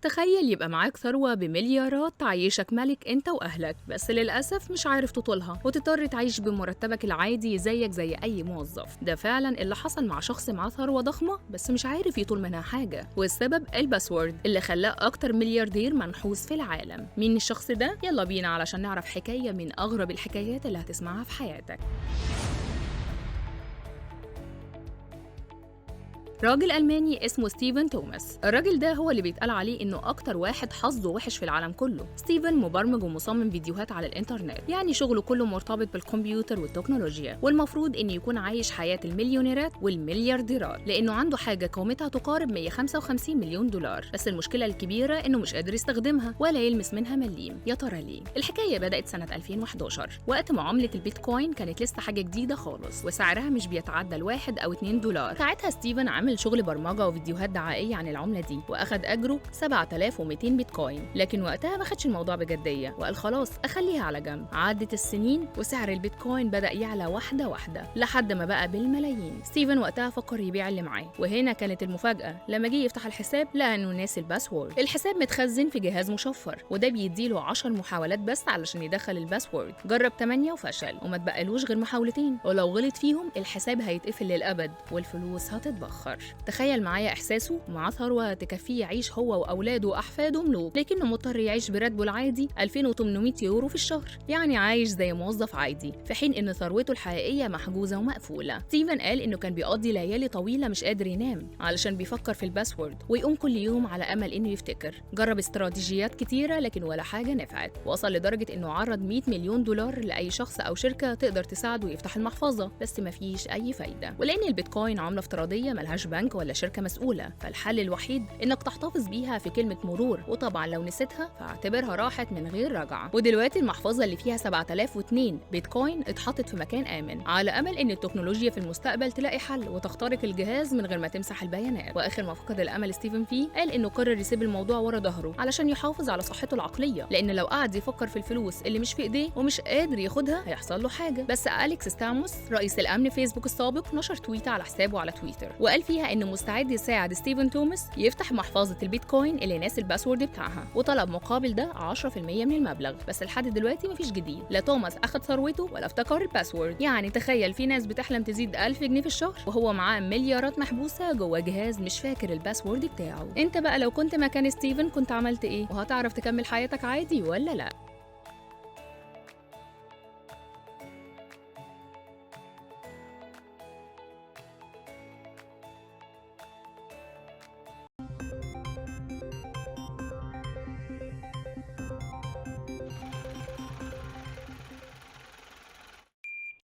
تخيل يبقى معاك ثروة بمليارات تعيشك ملك انت واهلك، بس للأسف مش عارف تطولها وتضطر تعيش بمرتبك العادي زيك زي اي موظف. ده فعلا اللي حصل مع شخص معاه ثروة ضخمة بس مش عارف يطول منها حاجة، والسبب الباسورد اللي خلاه اكتر ملياردير منحوس في العالم. مين الشخص ده؟ يلا بينا علشان نعرف حكاية من اغرب الحكايات اللي هتسمعها في حياتك. راجل ألماني اسمه ستيفن توماس. الراجل ده هو اللي بيتقال عليه إنه أكتر واحد حظه وحش في العالم كله. ستيفن مبرمج ومصمم فيديوهات على الإنترنت، يعني شغله كله مرتبط بالكمبيوتر والتكنولوجيا، والمفروض إنه يكون عايش حياة المليونيرات والمليارديرات لأنه عنده حاجة قيمتها تقارب 155 مليون دولار، بس المشكلة الكبيرة إنه مش قادر يستخدمها ولا يلمس منها مليم. يا ترى ليه؟ الحكاية بدأت سنة 2011 وقت ما عملة البيتكوين كانت لسه حاجة جديدة خالص وسعرها مش بيتعدى ال1 أو 2 دولار. ساعتها ستيفن عمل شغل برمجة وفيديوهات دعائية عن العملة دي وأخد أجره 7200 بيتكوين، لكن وقتها ما خدش الموضوع بجدية وقال خلاص أخليها على جنب. عدت السنين وسعر البيتكوين بدأ يعلى واحدة واحدة لحد ما بقى بالملايين. ستيفن وقتها فكر يبيع اللي معاه، وهنا كانت المفاجأة لما جه يفتح الحساب لقى إنه ناسي الباسورد. الحساب متخزن في جهاز مشفر وده بيديله 10 محاولات بس علشان يدخل الباسورد. جرب 8 وفشل وما تبقالوش غير محاولتين، ولو غلط فيهم الحساب هيتقفل للأبد والفلوس هتتبخر. تخيل معايا إحساسه مع ثروة تكفيه يعيش هو وأولاده وأحفاده ملوك، لكنه مضطر يعيش براتبه العادي 2800 يورو في الشهر، يعني عايش زي موظف عادي، في حين إن ثروته الحقيقية محجوزة ومقفولة. ستيفن قال إنه كان بيقضي ليالي طويلة مش قادر ينام علشان بيفكر في الباسورد ويقوم كل يوم على أمل إنه يفتكر. جرب استراتيجيات كتيرة لكن ولا حاجة نفعت. وصل لدرجة إنه عرض 100 مليون دولار لأي شخص أو شركة تقدر تساعده يفتح المحفظة، بس مفيش أي فايدة. ولأن البيتكوين عملة افتراضية ملهاش بنك ولا شركة مسؤولة، فالحل الوحيد إنك تحتفظ بيها في كلمة مرور، وطبعا لو نسيتها فاعتبرها راحت من غير رجعة. ودلوقتي المحفظة اللي فيها 7002 بيتكوين اتحطت في مكان آمن على أمل إن التكنولوجيا في المستقبل تلاقي حل وتخترق الجهاز من غير ما تمسح البيانات. وآخر ما فقد الأمل ستيفن فيه قال إنه قرر يسيب الموضوع ورا ظهره علشان يحافظ على صحته العقلية، لأن لو قعد يفكر في الفلوس اللي مش في إيديه ومش قادر ياخدها هيحصل له حاجة. بس أليكس ستاموس رئيس الأمن فيسبوك السابق نشر تويتة على حسابه على تويتر وقال فيها إنه مستعد يساعد ستيفن توماس يفتح محفظة البيتكوين اللي ناسي الباسورد بتاعها، وطلب مقابل ده 10% من المبلغ. بس لحد دلوقتي مفيش جديد، لا توماس أخد ثروته ولا افتكر الباسورد. يعني تخيل في ناس بتحلم تزيد 1000 جنيه في الشهر وهو معاه مليارات محبوسة جوه جهاز مش فاكر الباسورد بتاعه. انت بقى لو كنت مكان ستيفن كنت عملت ايه؟ وهتعرف تكمل حياتك عادي ولا لا؟